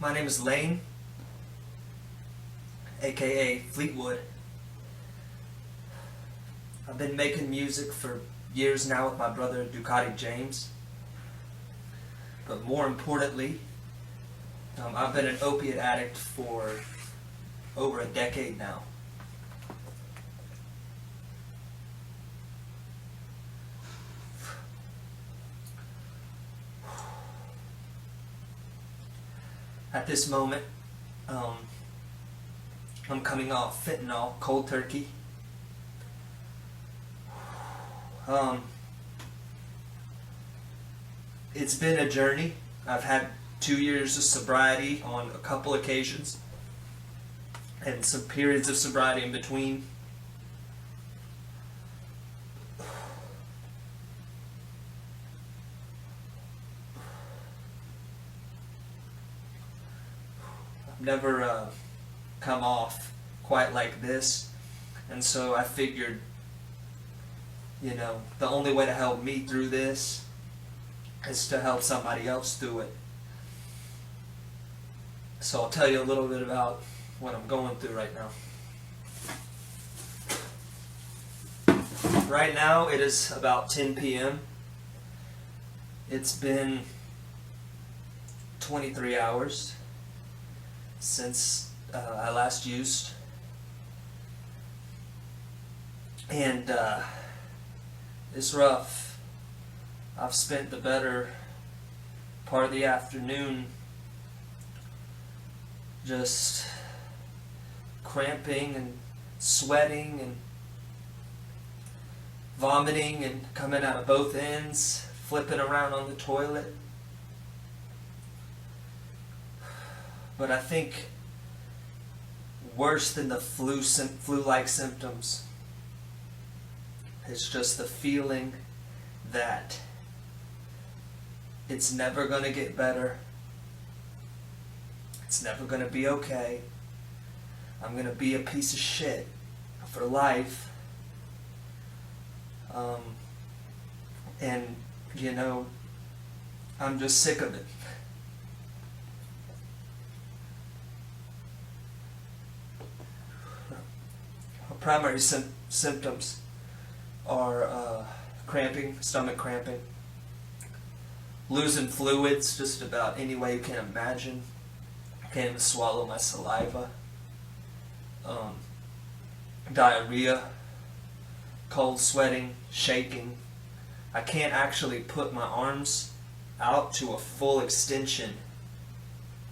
My name is Lane, aka Fleetwood. I've been making music for years now with my brother Ducati James. But more importantly, I've been an opiate addict for over a decade now. At this moment, I'm coming off fentanyl, cold turkey. It's been a journey. I've had 2 years of sobriety on a couple occasions, and some periods of sobriety in between. I've never come off quite like this, and so I figured, the only way to help me through this is to help somebody else through it. So I'll tell you a little bit about what I'm going through right now. Right now it is about 10 p.m. It's been 23 hours since I last used. And it's rough. I've spent the better part of the afternoon just cramping and sweating and vomiting and coming out of both ends, flipping around on the toilet. But I think worse than the flu-like symptoms, it's just the feeling that it's never going to get better. It's never going to be okay. I'm going to be a piece of shit for life. And, I'm just sick of it. Primary symptoms are cramping, stomach cramping, losing fluids just about any way you can imagine. I can't even swallow my saliva. Diarrhea, cold sweating, shaking. I can't actually put my arms out to a full extension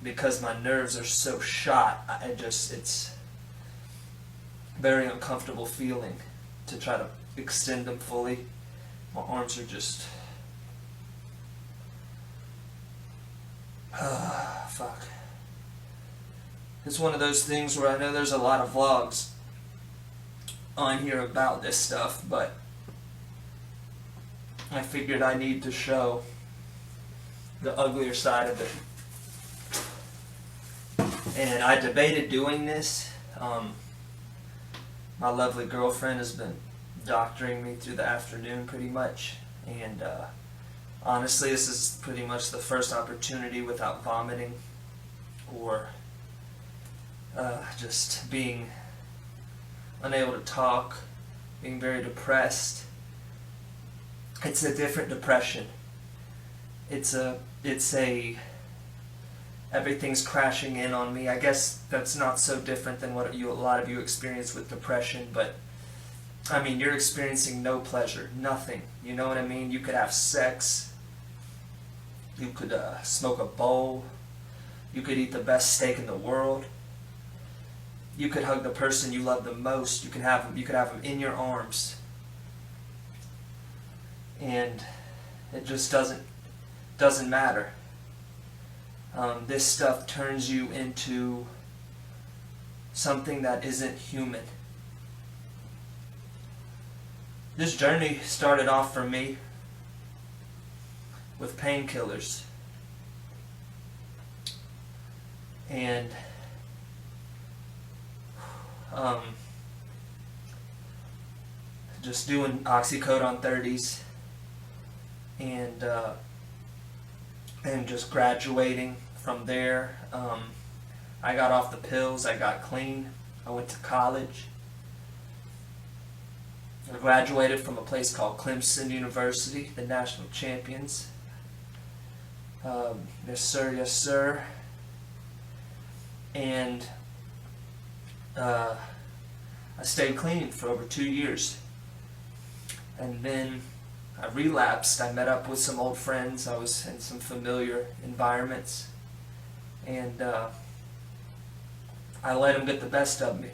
because my nerves are so shot. It's very uncomfortable feeling to try to extend them fully. My arms are just fuck. It's one of those things where I know there's a lot of vlogs on here about this stuff, but I figured I need to show the uglier side of it. And I debated doing this. My lovely girlfriend has been doctoring me through the afternoon pretty much, and honestly this is pretty much the first opportunity without vomiting or just being unable to talk, being very depressed. It's a different depression. It's a everything's crashing in on me. I guess that's not so different than what a lot of you experience with depression, but I mean, you're experiencing no pleasure, nothing. You know what I mean? You could have sex, you could smoke a bowl, you could eat the best steak in the world, you could hug the person you love the most, you could have them in your arms, and it just doesn't matter. This stuff turns you into something that isn't human. This journey started off for me with painkillers. And just doing oxycodone 30s and just graduating from there, I got off the pills. I got clean. I went to college. I graduated from a place called Clemson University, the national champions. Yes sir, yes sir. And I stayed clean for over 2 years. And then I relapsed. I met up with some old friends. I was in some familiar environments. And I let them get the best of me.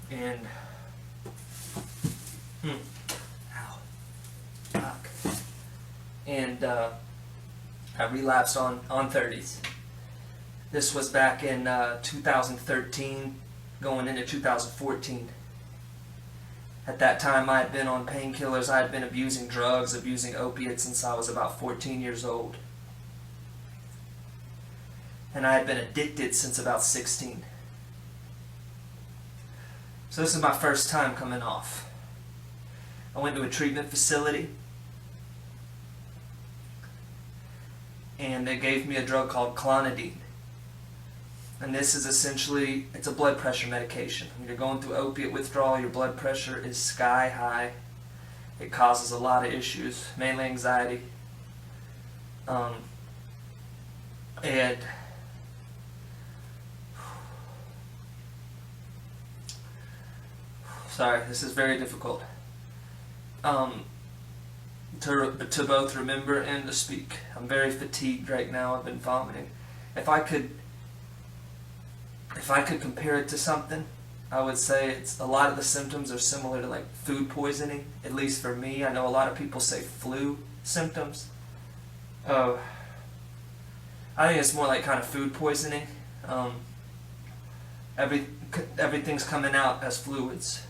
And ow, fuck. And I relapsed on 30s. This was back in 2013, going into 2014. At that time, I had been on painkillers. I had been abusing drugs, abusing opiates since I was about 14 years old. And I had been addicted since about 16. So this is my first time coming off. I went to a treatment facility, and they gave me a drug called Clonidine. And this is essentially, it's a blood pressure medication. When you're going through opiate withdrawal, your blood pressure is sky high. It causes a lot of issues, mainly anxiety. And sorry, this is very difficult to both remember and to speak. I'm very fatigued right now. I've been vomiting. If I could compare it to something, I would say it's a lot of the symptoms are similar to like food poisoning, at least for me. I know a lot of people say flu symptoms. I think it's more like kind of food poisoning. Everything's coming out as fluids.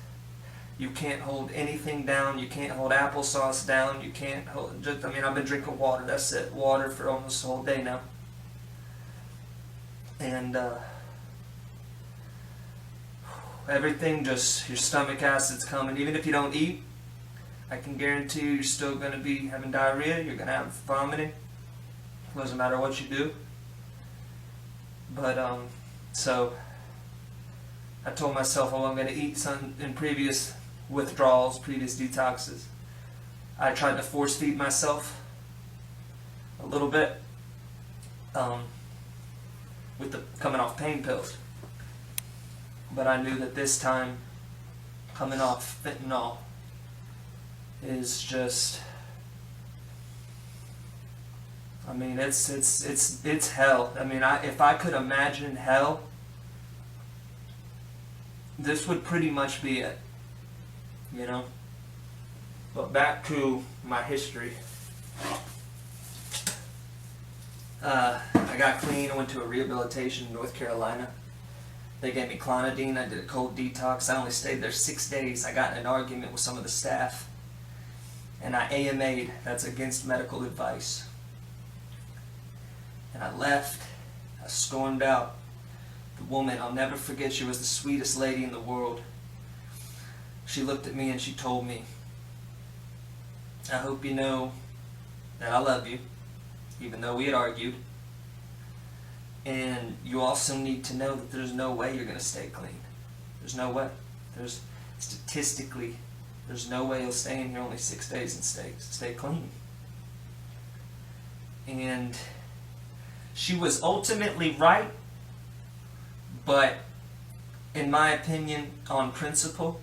You can't hold anything down. You can't hold applesauce down. You can't hold. I've been drinking water. That's it. Water for almost the whole day now. And everything, just your stomach acid's coming. Even if you don't eat, I can guarantee you're still going to be having diarrhea. You're going to have vomiting. Doesn't matter what you do. But so I told myself, I'm going to eat some in previous withdrawals, previous detoxes. I tried to force feed myself a little bit with the coming off pain pills. But I knew that this time, coming off fentanyl is just, it's hell. If I could imagine hell, this would pretty much be it, you know. But back to my history. I got clean. I went to a rehabilitation in North Carolina. They gave me Clonidine. I did a cold detox. I only stayed there 6 days. I got in an argument with some of the staff, and I AMA'd. That's against medical advice. And I left. I stormed out. The woman, I'll never forget, she was the sweetest lady in the world. She looked at me and she told me, I hope you know that I love you, even though we had argued. And you also need to know that there's no way you're going to stay clean. There's no way. Statistically, there's no way you'll stay in here only 6 days and stay clean. And she was ultimately right, but in my opinion, on principle,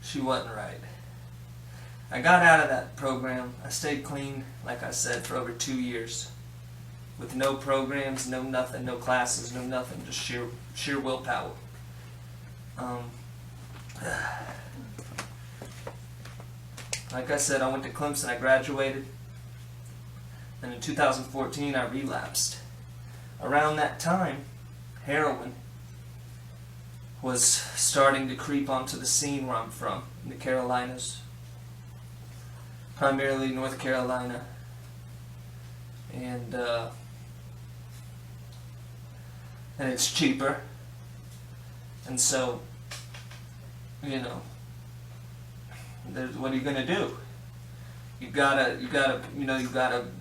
she wasn't right. I got out of that program. I stayed clean, like I said, for over 2 years. With no programs, no nothing, no classes, no nothing, just sheer willpower. Like I said, I went to Clemson, I graduated, and in 2014 I relapsed. Around that time, heroin was starting to creep onto the scene where I'm from, in the Carolinas, primarily North Carolina, and it's cheaper, and so, you know, what are you going to do? you gotta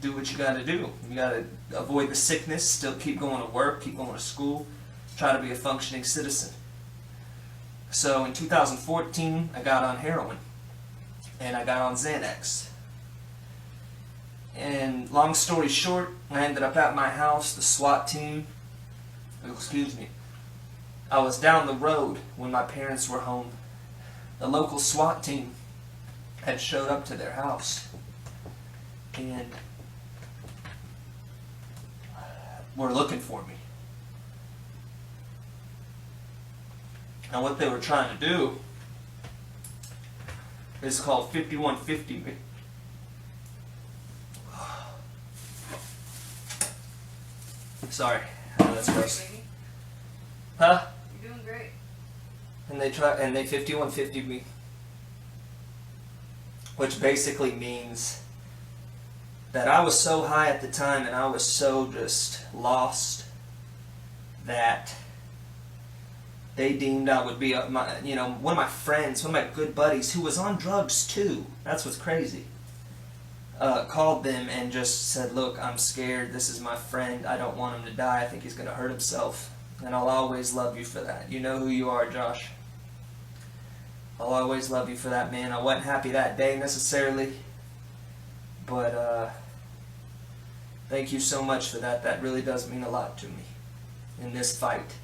do what you gotta do. You gotta avoid the sickness, still keep going to work, keep going to school, try to be a functioning citizen. So in 2014, I got on heroin, and I got on Xanax. And long story short, I ended up at my house, the SWAT team, excuse me, I was down the road when my parents were home. The local SWAT team had showed up to their house and were looking for me. And what they were trying to do is called 5150 me. Sorry, that's gross. Huh? You're doing great. And they 5150 me, which basically means that I was so high at the time and I was so just lost that they deemed I would be one of my friends, one of my good buddies who was on drugs too. That's what's crazy. Called them and just said, "Look, I'm scared. This is my friend. I don't want him to die. I think he's going to hurt himself. And I'll always love you for that. You know who you are, Josh. I'll always love you for that, man." I wasn't happy that day necessarily, but thank you so much for that. That really does mean a lot to me in this fight.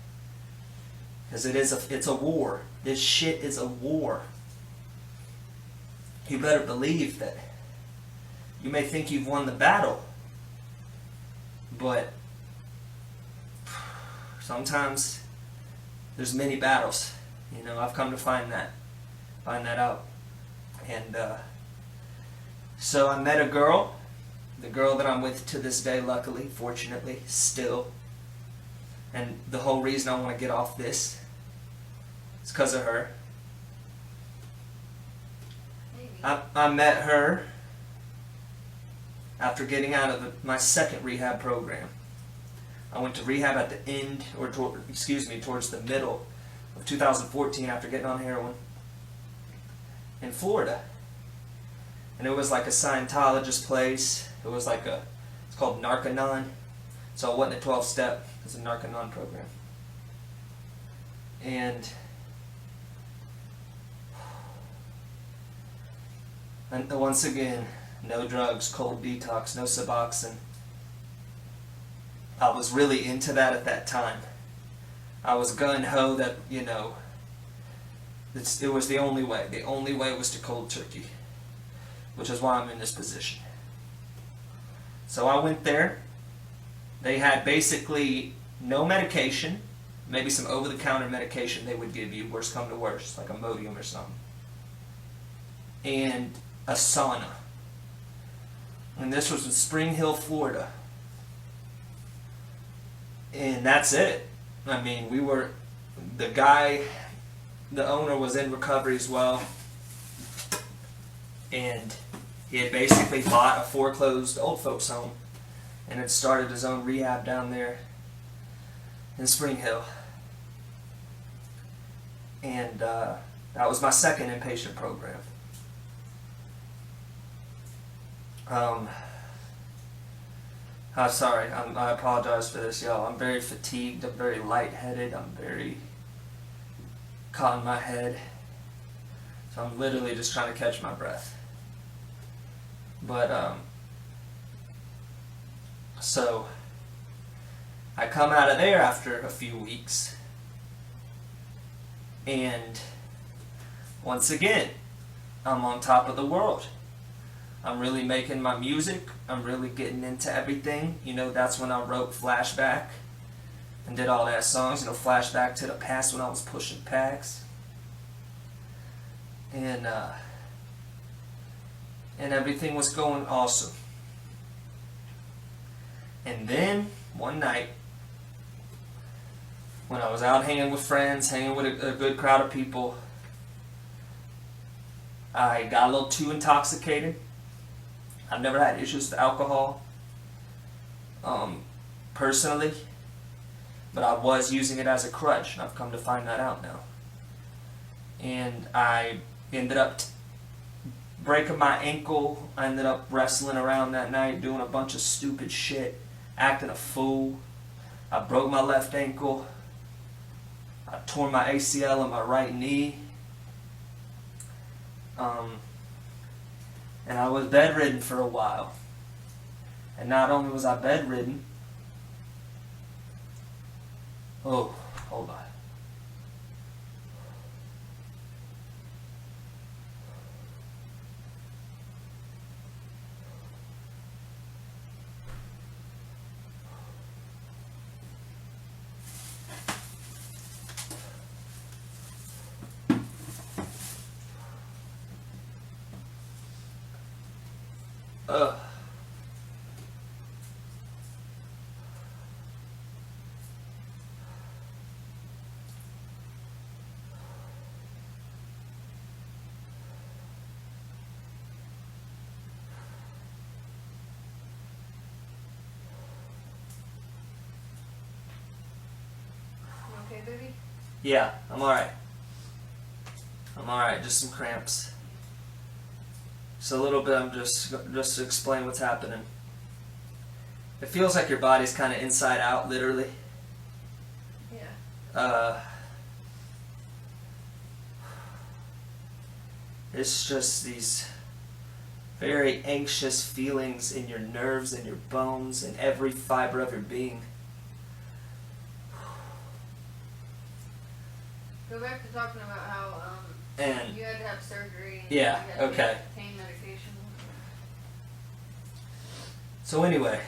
Because it's a war. This shit is a war. You better believe that. You may think you've won the battle, but sometimes there's many battles. I've come to find that out. And so I met a girl, the girl that I'm with to this day, luckily, fortunately, still. And the whole reason I want to get off this is because of her. Maybe. I met her after getting out of my second rehab program. I went to rehab at the end, towards the middle of 2014 after getting on heroin in Florida. And it was like a Scientologist place. It's called Narcanon. So it wasn't a 12-step, it's a Narcanon program. And once again, no drugs, cold detox, no Suboxone. I was really into that at that time. I was gung-ho that, it was the only way. The only way was to cold turkey, which is why I'm in this position. So I went there. They had basically no medication, maybe some over-the-counter medication they would give you, worst come to worst, like Imodium or something, and a sauna. And this was in Spring Hill, Florida. And that's it. I mean, the owner was in recovery as well. And he had basically bought a foreclosed old folks home and had started his own rehab down there in Spring Hill. And that was my second inpatient program. I'm sorry, I apologize for this, y'all. I'm very fatigued, I'm very lightheaded, I'm very caught in my head. So I'm literally just trying to catch my breath. But, so I come out of there after a few weeks, and once again, I'm on top of the world. I'm really making my music. I'm really getting into everything. That's when I wrote Flashback and did all that songs. Flashback to the past when I was pushing packs. And everything was going awesome. And then, one night, when I was out hanging with friends, hanging with a good crowd of people, I got a little too intoxicated. I've never had issues with alcohol, personally, but I was using it as a crutch, and I've come to find that out now. And I ended up breaking my ankle. I ended up wrestling around that night, doing a bunch of stupid shit, acting a fool. I broke my left ankle. I tore my ACL in my right knee. And I was bedridden for a while. And not only was I bedridden, oh, hold on. Ugh. You okay, baby? Yeah, I'm alright. I'm alright, just some cramps. Just a little bit, just to explain what's happening. It feels like your body's kind of inside out, literally. Yeah. It's just these very anxious feelings in your nerves and your bones and every fiber of your being. Go back to talking about how And you had to have surgery. And yeah, you had to okay. take pain medication. So anyway,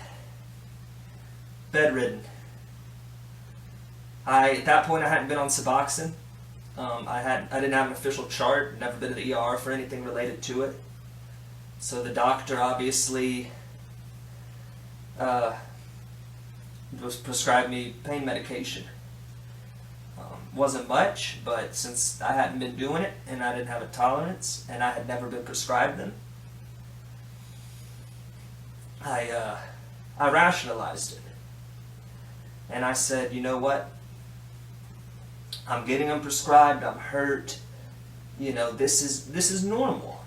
bedridden. At that point I hadn't been on Suboxone. I didn't have an official chart, never been to the ER for anything related to it. So the doctor obviously was prescribed me pain medication. Wasn't much, but since I hadn't been doing it and I didn't have a tolerance and I had never been prescribed them, I rationalized it. And I said, you know what? I'm getting them prescribed, I'm hurt. You know, this is normal.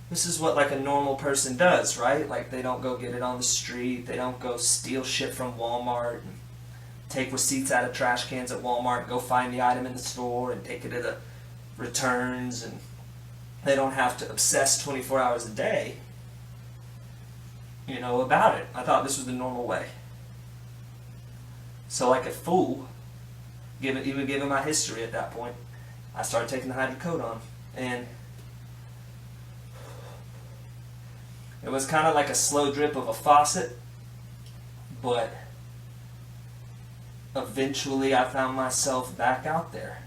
This is what like a normal person does, right? Like they don't go get it on the street, they don't go steal shit from Walmart and take receipts out of trash cans at Walmart and go find the item in the store and take it to the returns, and they don't have to obsess 24 hours a day, you know, about it. I thought this was the normal way. So like a fool, even given my history at that point, I started taking the hydrocodone, and it was kind of like a slow drip of a faucet, but eventually I found myself back out there,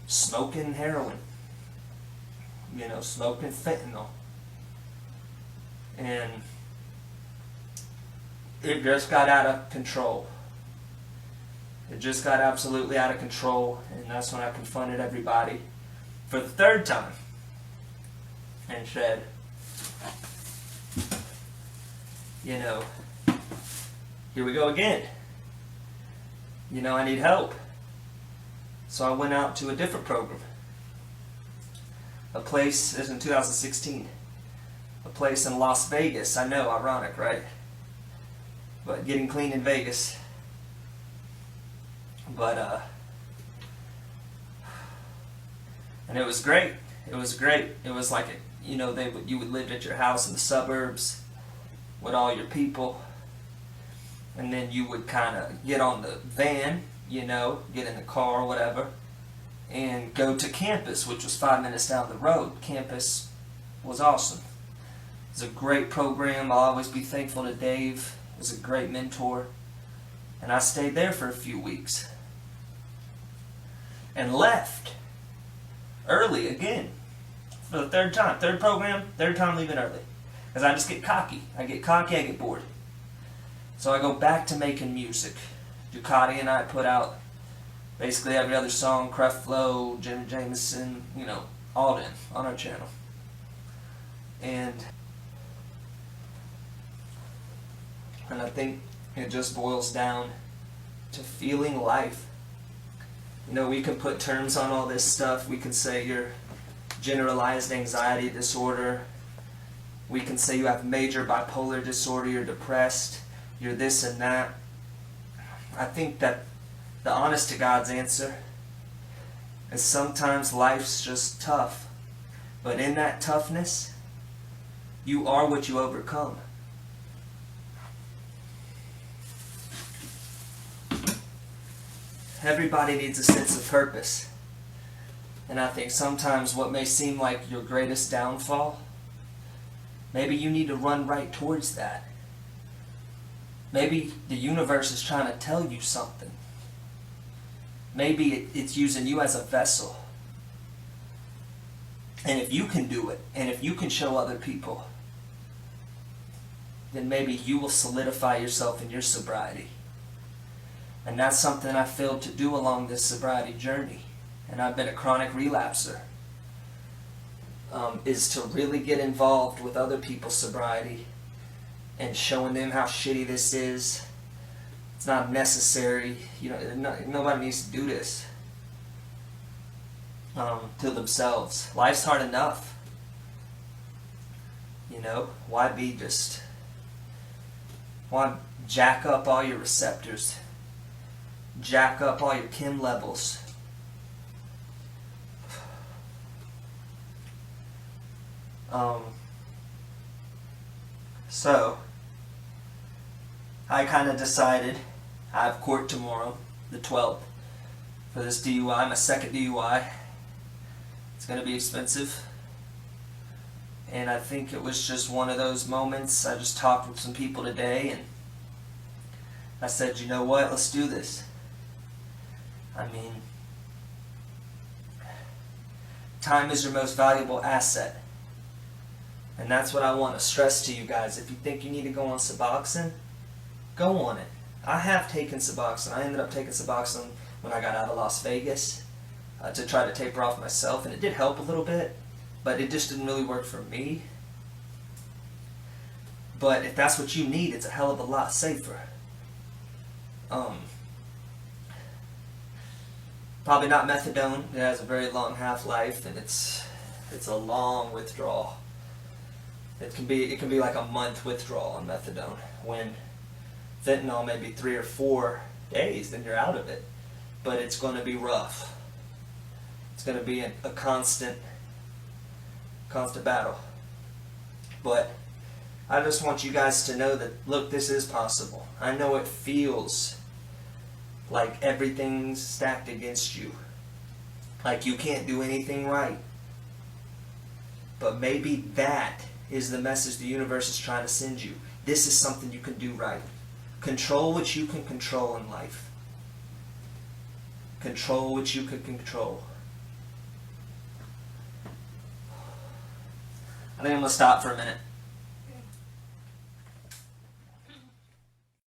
smoking heroin, you know, smoking fentanyl, and it just got out of control. It just got absolutely out of control, and that's when I confronted everybody for the third time and said, you know, here we go again. You know, I need help. So I went out to a different program. A place, this is in 2016, a place in Las Vegas. I know, ironic, right? But getting clean in Vegas. But, and it was great. It was great. It was like, you know, you would live at your house in the suburbs with all your people. And then you would kind of get on the van, you know, get in the car or whatever, and go to campus, which was 5 minutes down the road. Campus was awesome. It was a great program. I'll always be thankful to Dave. He was a great mentor. And I stayed there for a few weeks. And left early again for the third time. Third program, third time leaving early. Because I just get cocky. I get bored. So I go back to making music. Ducati and I put out basically every other song, Creflo, Jimmy Jameson, you know, all in on our channel. And I think it just boils down to feeling life. You know, we can put terms on all this stuff. We can say you're generalized anxiety disorder. We can say you have major bipolar disorder, you're depressed, you're this and that. I think that the honest to God's answer is sometimes life's just tough. But in that toughness, you are what you overcome. Everybody needs a sense of purpose. And I think sometimes what may seem like your greatest downfall, maybe you need to run right towards that. Maybe the universe is trying to tell you something. Maybe it's using you as a vessel. And if you can do it, and if you can show other people, then maybe you will solidify yourself in your sobriety. And that's something I failed to do along this sobriety journey. And I've been a chronic relapser. Is to really get involved with other people's sobriety and showing them how shitty this is. It's not necessary. You know, nobody needs to do this to themselves. Life's hard enough. You know, why jack up all your receptors? Jack up all your chem levels. So, I kind of decided I have court tomorrow, the 12th, for this DUI, my second DUI. It's going to be expensive. And I think it was just one of those moments. I just talked with some people today and I said, you know what, let's do this. I mean, time is your most valuable asset. And that's what I want to stress to you guys. If you think you need to go on Suboxone, go on it. I have taken Suboxone. I ended up taking Suboxone when I got out of Las Vegas to try to taper off myself, and it did help a little bit, but it just didn't really work for me. But if that's what you need, it's a hell of a lot safer. Probably not methadone. It has a very long half-life, and it's a long withdrawal. It can be like a month withdrawal on methadone, when fentanyl may be 3 or 4 days, then you're out of it. But it's going to be rough. It's going to be a constant battle. But I just want you guys to know that, look, this is possible. I know it feels like everything's stacked against you. Like you can't do anything right. But maybe that is the message the universe is trying to send you. This is something you can do right. Control what you can control in life. Control what you can control. I think I'm going to stop for a minute.